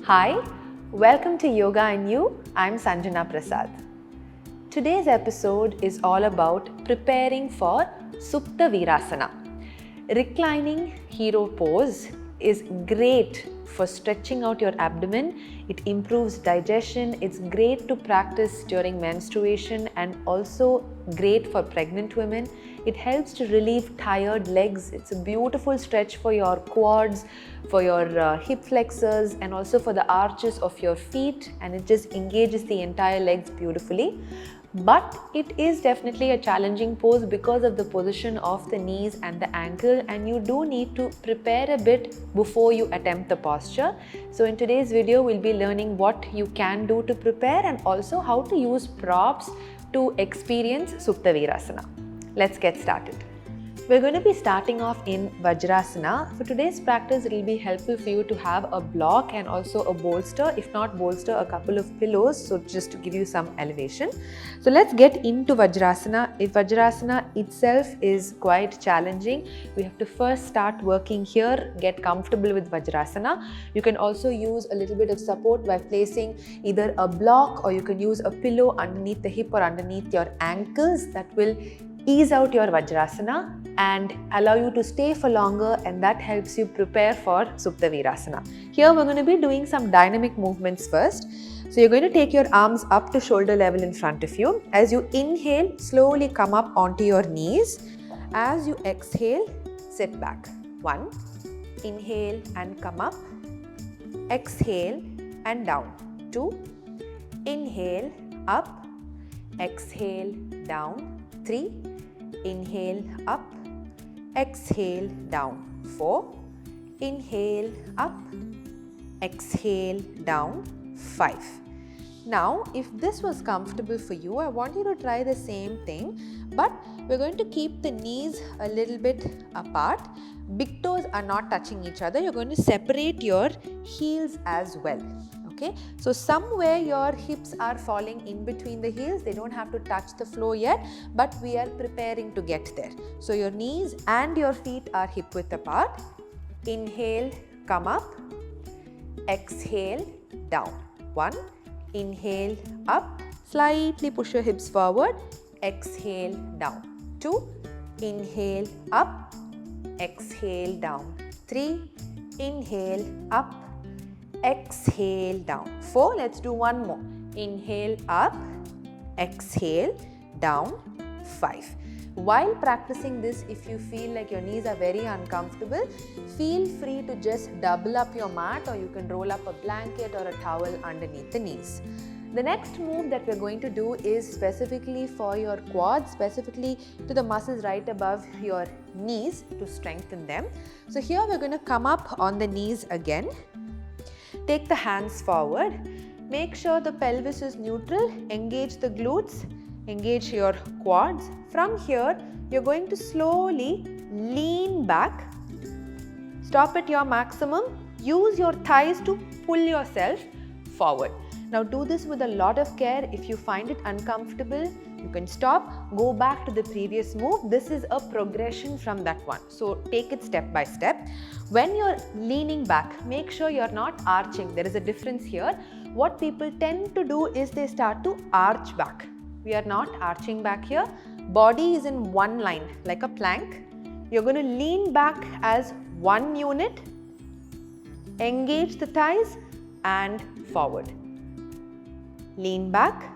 Hi, welcome to Yoga and You. I'm Sanjana Prasad. Today's episode is all about preparing for Supta Virasana. Reclining hero pose is great for stretching out your abdomen. It improves digestion. It's great to practice during menstruation and also great for pregnant women. It helps to relieve tired legs. It's a beautiful stretch for your quads, for your hip flexors, and also for the arches of your feet, and it just engages the entire legs beautifully. But it is definitely a challenging pose because of the position of the knees and the ankle, and you do need to prepare a bit before you attempt the posture. So in today's video, we'll be learning what you can do to prepare and also how to use props to experience Supta Virasana. Let's get started. We're going to be starting off in Vajrasana. For today's practice, it will be helpful for you to have a block and also a bolster. If not bolster, a couple of pillows, so just to give you some elevation. So let's get into Vajrasana. If Vajrasana itself is quite challenging, we have to first start working here, get comfortable with Vajrasana. You can also use a little bit of support by placing either a block, or you can use a pillow underneath the hip or underneath your ankles. That will ease out your Vajrasana and allow you to stay for longer, and that helps you prepare for Supta Virasana. Here we're going to be doing some dynamic movements first. So you're going to take your arms up to shoulder level in front of you. As you inhale, slowly come up onto your knees. As you exhale, sit back. 1. Inhale and come up. Exhale and down. 2. Inhale, up. Exhale, down. 3. Inhale, up. Exhale, down. 4. Inhale, up. Exhale, down. 5. Now, if this was comfortable for you, I want you to try the same thing, but we're going to keep the knees a little bit apart. Big toes are not touching each other. You're going to separate your heels as well. Okay, so somewhere your hips are falling in between the heels. They don't have to touch the floor yet, but we are preparing to get there. So your knees and your feet are hip width apart. Inhale, come up. Exhale, down. 1. Inhale, up. Slightly push your hips forward. Exhale, down. 2. Inhale, up. Exhale, down. 3. Inhale, up. Exhale, down. 4. Let's do one more. Inhale, up. Exhale, down. 5. While practicing this, if you feel like your knees are very uncomfortable, feel free to just double up your mat, or you can roll up a blanket or a towel underneath the knees. The next move that we're going to do is specifically for your quads, specifically to the muscles right above your knees to strengthen them. So here we're going to come up on the knees again. Take the hands forward. Make sure the pelvis is neutral. Engage the glutes. Engage your quads. From here, you're going to slowly lean back. Stop at your maximum. Use your thighs to pull yourself forward. Now do this with a lot of care. If you find it uncomfortable, you can stop, go back to the previous move. This is a progression from that one. So take it step by step. When you're leaning back, make sure you're not arching. There is a difference here. What people tend to do is they start to arch back. We are not arching back here. Body is in one line, like a plank. You're going to lean back as one unit. Engage the thighs and forward. Lean back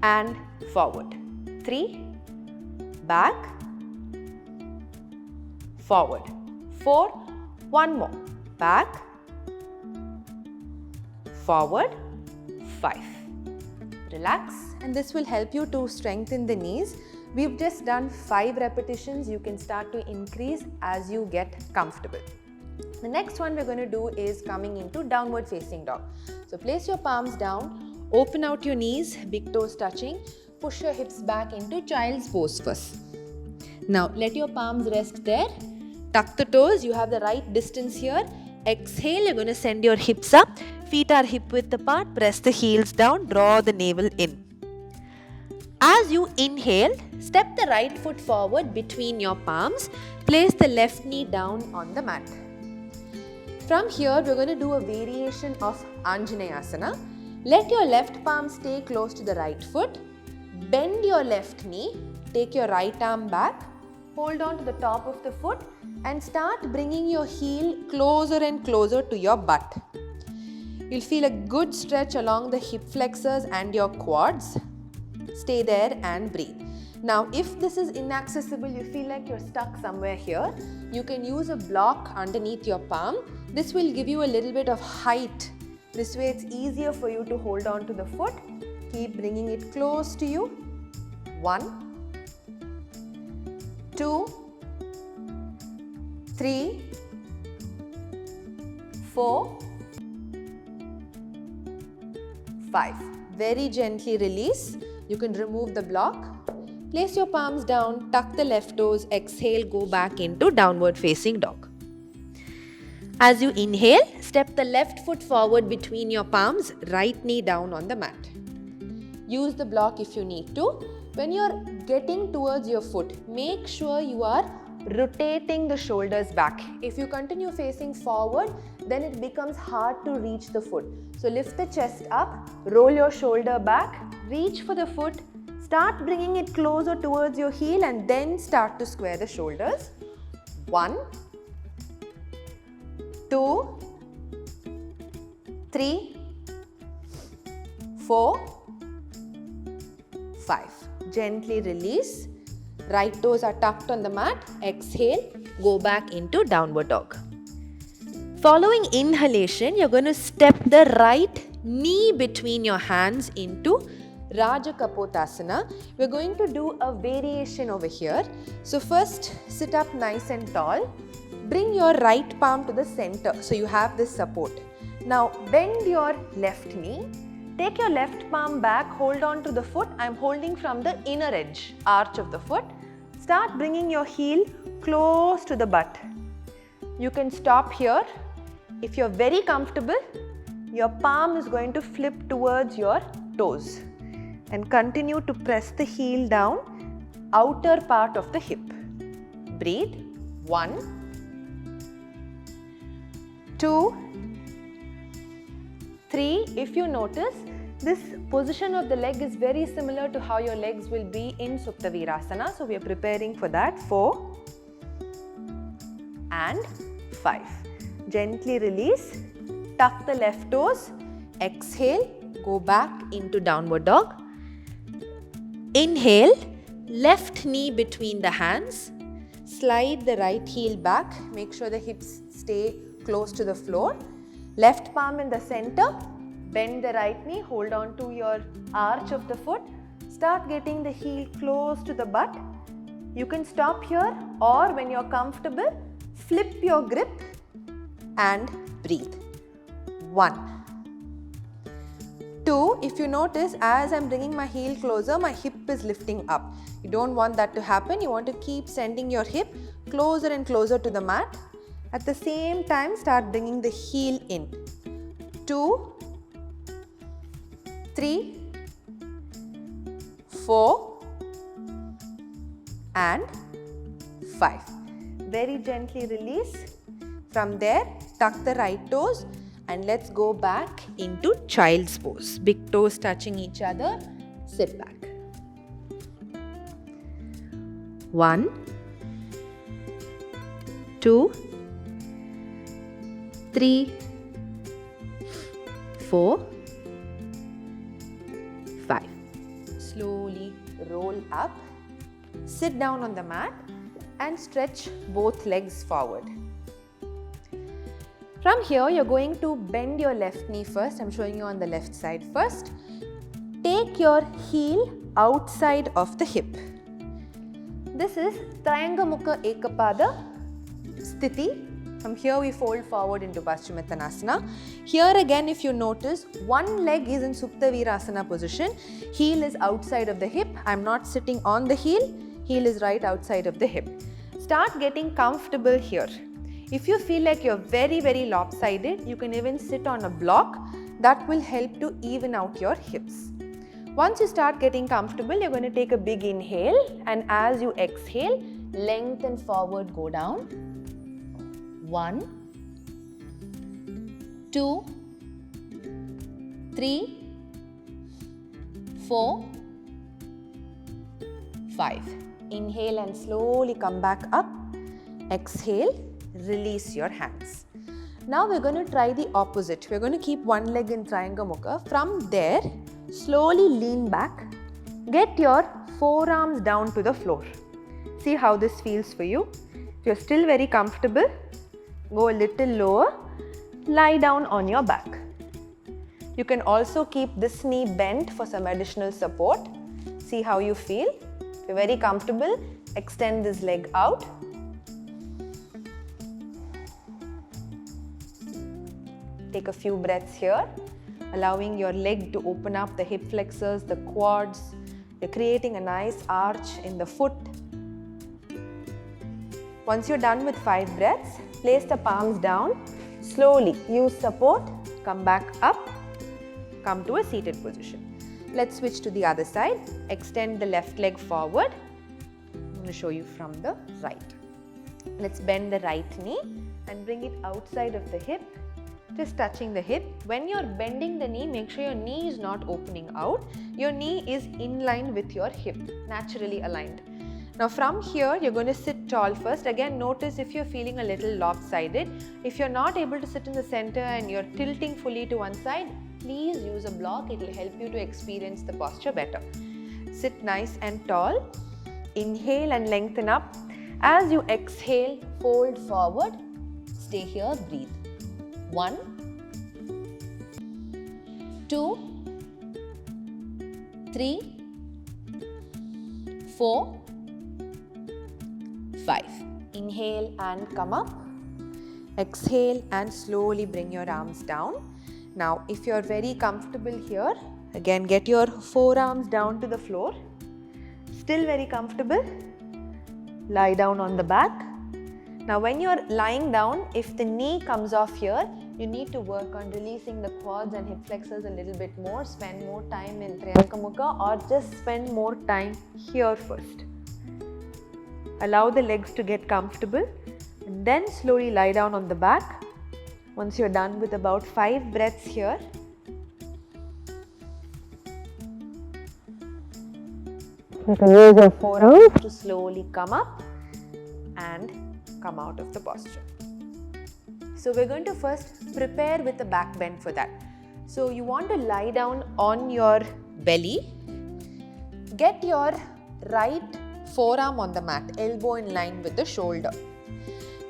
and forward. 3. Back. Forward. 4. One more. Back. Forward. 5. Relax, and this will help you to strengthen the knees. We've just done 5 repetitions. You can start to increase as you get comfortable. The next one we're going to do is coming into downward facing dog. So place your palms down, open out your knees, big toes touching, push your hips back into child's pose first. Now let your palms rest there. Tuck the toes, you have the right distance here. Exhale, you're going to send your hips up. Feet are hip width apart, press the heels down, draw the navel in. As you inhale, step the right foot forward between your palms. Place the left knee down on the mat. From here, we're going to do a variation of Anjaneyasana. Let your left palm stay close to the right foot. Bend your left knee. Take your right arm back. Hold on to the top of the foot and start bringing your heel closer and closer to your butt. You'll feel a good stretch along the hip flexors and your quads. Stay there and breathe. Now, if this is inaccessible, you feel like you're stuck somewhere here, you can use a block underneath your palm. This will give you a little bit of height. This way it's easier for you to hold on to the foot. Keep bringing it close to you. 1, 2, 3, 4, 5. Very gently release. You can remove the block. Place your palms down, tuck the left toes, exhale, go back into downward facing dog. As you inhale, step the left foot forward between your palms, right knee down on the mat. Use the block if you need to. When you're getting towards your foot, make sure you are rotating the shoulders back. If you continue facing forward, then it becomes hard to reach the foot. So lift the chest up, roll your shoulder back, reach for the foot, start bringing it closer towards your heel and then start to square the shoulders. 1, 2, 3, 4, 5. Gently release. Right toes are tucked on the mat. Exhale, go back into downward dog. Following inhalation, you're going to step the right knee between your hands into Rajakapotasana. We're going to do a variation over here. So first, sit up nice and tall. Bring your right palm to the center so you have this support. Now bend your left knee. Take your left palm back, hold on to the foot. I'm holding from the inner edge, arch of the foot. Start bringing your heel close to the butt. You can stop here. If you're very comfortable, your palm is going to flip towards your toes and continue to press the heel down, outer part of the hip. Breathe. 1, 2, 3. If you notice, this position of the leg is very similar to how your legs will be in Supta Virasana. So we are preparing for that. 4 and 5. Gently release. Tuck the left toes. Exhale. Go back into downward dog. Inhale. Left knee between the hands. Slide the right heel back. Make sure the hips stay close to the floor. Left palm in the center. Bend the right knee, hold on to your arch of the foot. Start getting the heel close to the butt. You can stop here, or when you're comfortable, flip your grip and breathe. 1, 2. If you notice, as I'm bringing my heel closer, my hip is lifting up. You don't want that to happen. You want to keep sending your hip closer and closer to the mat. At the same time, start bringing the heel in. 2, 3, 4 and 5. Very gently release. From there, tuck the right toes and let's go back into child's pose. Big toes touching each other. Sit back. 1, 2, 3, 4, 5. Slowly roll up, sit down on the mat and stretch both legs forward. From here, you're going to bend your left knee first. I'm showing you on the left side first. Take your heel outside of the hip. This is Triangamukha Ekapada Sthiti. From here we fold forward into Paschimottanasana. Here again, if you notice, one leg is in Supta Virasana position. Heel is outside of the hip. I'm not sitting on the heel. Heel is right outside of the hip. Start getting comfortable here. If you feel like you're very lopsided, you can even sit on a block. That will help to even out your hips. Once you start getting comfortable, you're going to take a big inhale, and as you exhale, lengthen forward, go down. 1, 2, 3, 4, 5. Inhale and slowly come back up. Exhale, release your hands. Now we're going to try the opposite. We're going to keep one leg in Triangle Mukha. From there, slowly lean back. Get your forearms down to the floor. See how this feels for you. If you're still very comfortable, go a little lower. Lie down on your back. You can also keep this knee bent for some additional support. See how you feel. If you're very comfortable, extend this leg out. Take a few breaths here, allowing your leg to open up, the hip flexors, the quads. You're creating a nice arch in the foot. Once you're done with 5 breaths, place the palms down. Slowly use support, come back up, come to a seated position. Let's switch to the other side. Extend the left leg forward. I'm going to show you from the right. Let's bend the right knee and bring it outside of the hip, just touching the hip. When you're bending the knee, make sure your knee is not opening out. Your knee is in line with your hip, naturally aligned. Now from here, you're going to sit tall first. Again, notice if you're feeling a little lopsided. If you're not able to sit in the center and you're tilting fully to one side, please use a block. It will help you to experience the posture better. Sit nice and tall. Inhale and lengthen up. As you exhale, fold forward. Stay here, breathe. 1, 2, 3, 4, 5. Inhale and come up. Exhale and slowly bring your arms down. Now, if you're very comfortable here, again get your forearms down to the floor. Still very comfortable, lie down on the back. Now, when you're lying down, if the knee comes off here, you need to work on releasing the quads and hip flexors a little bit more. Spend more time in Triangle Mukha or just spend more time here first. Allow the legs to get comfortable and then slowly lie down on the back. Once you're done with about 5 breaths here, you can use your forearms to slowly come up and come out of the posture. So we're going to first prepare with the back bend for that. So you want to lie down on your belly. Get your right forearm on the mat, elbow in line with the shoulder.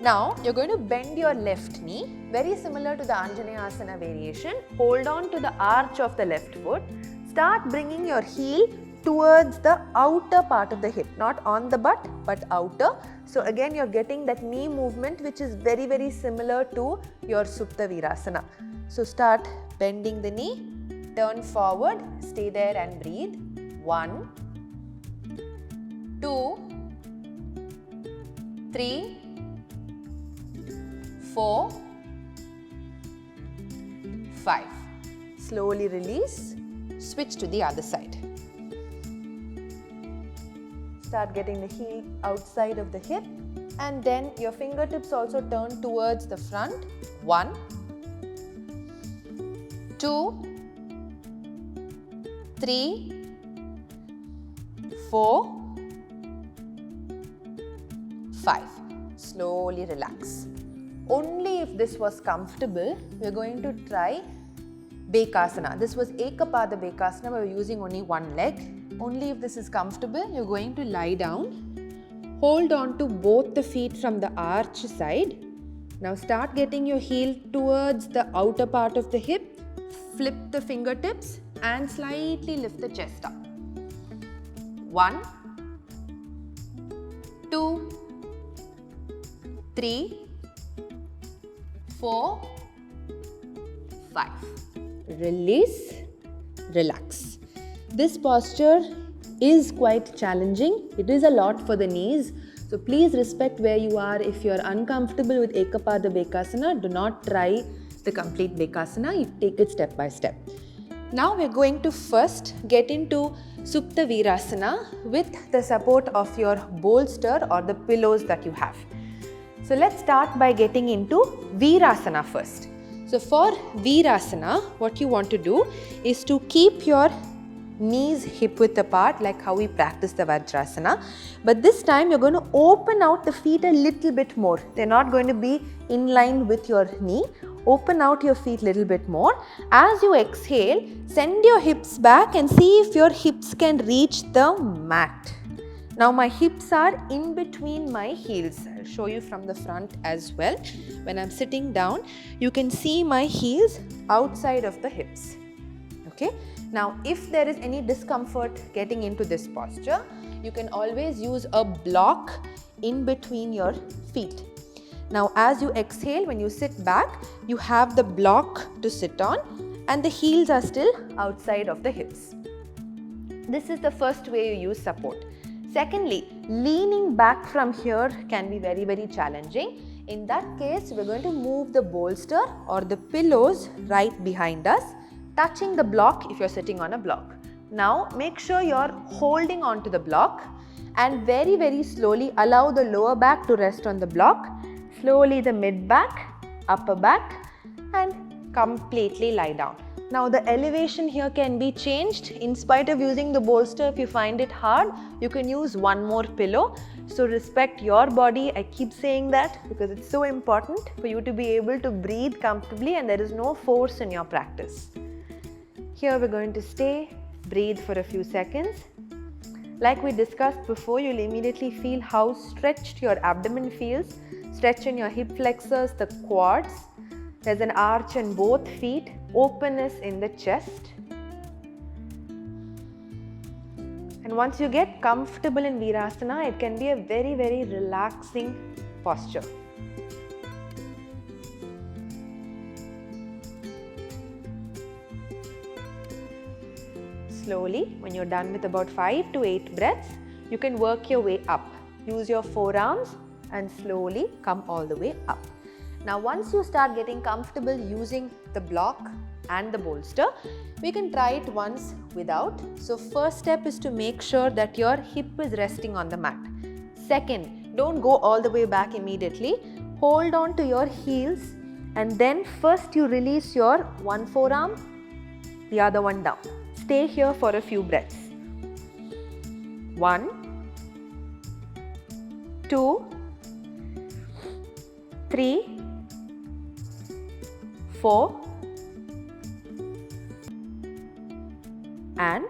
Now you're going to bend your left knee, very similar to the Anjaneyasana variation. Hold on to the arch of the left foot. Start bringing your heel towards the outer part of the hip, not on the butt but outer. So again, you're getting that knee movement which is very, very similar to your Supta Virasana. So start bending the knee, turn forward, stay there and breathe. 1, 2, 3, 4, 5. Slowly release, switch to the other side. Start getting the heel outside of the hip and then your fingertips also turn towards the front. 1, 2, 3, 4, 5. Slowly relax. Only if this was comfortable, we are going to try Bekasana. This was Ekapada Bekasana, we were using only one leg. Only if this is comfortable, you're going to lie down. Hold on to both the feet from the arch side. Now start getting your heel towards the outer part of the hip. Flip the fingertips and slightly lift the chest up. 1, 2, 3, 4, 5. Release, relax. This posture is quite challenging. It is a lot for the knees. So please respect where you are. If you are uncomfortable with Ekapada Bekasana, do not try the complete Bekasana. You take it step by step. Now we are going to first get into Supta Virasana with the support of your bolster or the pillows that you have. So let's start by getting into Virasana first. So for Virasana, what you want to do is to keep your knees hip width apart, like how we practice the Vajrasana. But this time you're going to open out the feet a little bit more. They're not going to be in line with your knee. Open out your feet a little bit more. As you exhale, send your hips back and see if your hips can reach the mat. Now my hips are in between my heels. I'll show you from the front as well. When I'm sitting down, you can see my heels outside of the hips. Okay. Now, if there is any discomfort getting into this posture, you can always use a block in between your feet. Now, as you exhale, when you sit back, you have the block to sit on and the heels are still outside of the hips. This is the first way you use support. Secondly, leaning back from here can be very, very challenging. In that case, we're going to move the bolster or the pillows right behind us, touching the block if you're sitting on a block. Now make sure you're holding on to the block and very, very slowly allow the lower back to rest on the block, slowly the mid back, upper back, and completely lie down. Now the elevation here can be changed. In spite of using the bolster, if you find it hard, you can use one more pillow. So respect your body. I keep saying that because it's so important for you to be able to breathe comfortably and there is no force in your practice. Here we're going to stay, breathe for a few seconds. Like we discussed before, you'll immediately feel how stretched your abdomen feels. Stretch in your hip flexors, the quads. There's an arch in both feet, openness in the chest. And once you get comfortable in Virasana, it can be a very, very relaxing posture. Slowly, when you're done with about 5 to 8 breaths, you can work your way up. Use your forearms and slowly come all the way up. Now, once you start getting comfortable using the block and the bolster, we can try it once without. So, first step is to make sure that your hip is resting on the mat. Second, don't go all the way back immediately. Hold on to your heels and then first you release your one forearm, the other one down. Stay here for a few breaths. 1, 2, 3, 4, and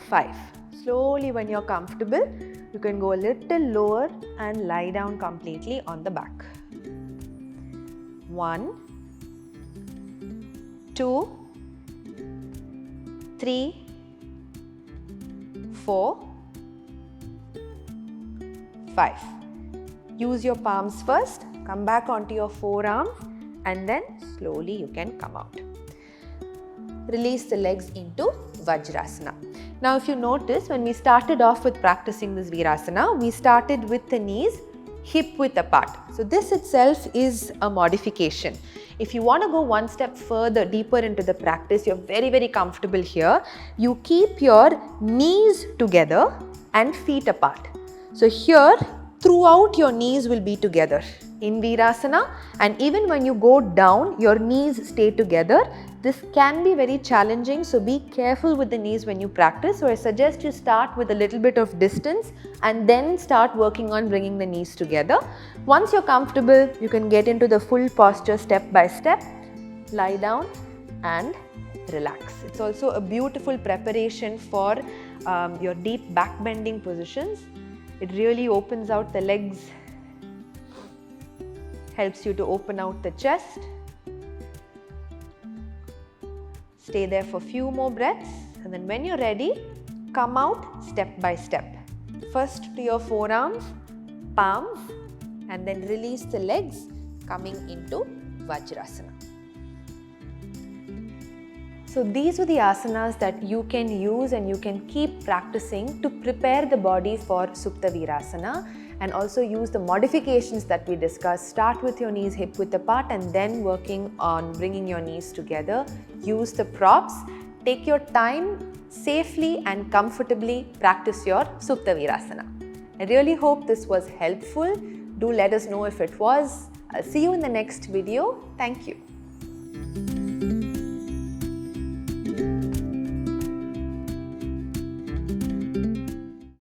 5. Slowly, when you're comfortable, you can go a little lower and lie down completely on the back. 1, 2, 3, 4, 5. Use your palms first, come back onto your forearms and then slowly you can come out. Release the legs into Vajrasana. Now if you notice, when we started off with practicing this Virasana, we started with the knees hip width apart. So this itself is a modification. If you want to go one step further, deeper into the practice, you're very, very comfortable here. You keep your knees together and feet apart. So here, throughout your knees will be together in Virasana, and even when you go down, your knees stay together. This can be very challenging, so be careful with the knees when you practice. So I suggest you start with a little bit of distance and then start working on bringing the knees together. Once you're comfortable, you can get into the full posture step by step. Lie down and relax. It's also a beautiful preparation for your deep back bending positions. It really opens out the legs, helps you to open out the chest. Stay there for a few more breaths, and then when you're ready, come out step by step. First to your forearms, palms, and then release the legs, coming into Vajrasana. So these are the asanas that you can use and you can keep practicing to prepare the body for Supta Virasana, and also use the modifications that we discussed. Start with your knees hip width apart and then working on bringing your knees together. Use the props. Take your time, safely and comfortably practice your Supta Virasana. I really hope this was helpful. Do let us know if it was. I'll see you in the next video. Thank you.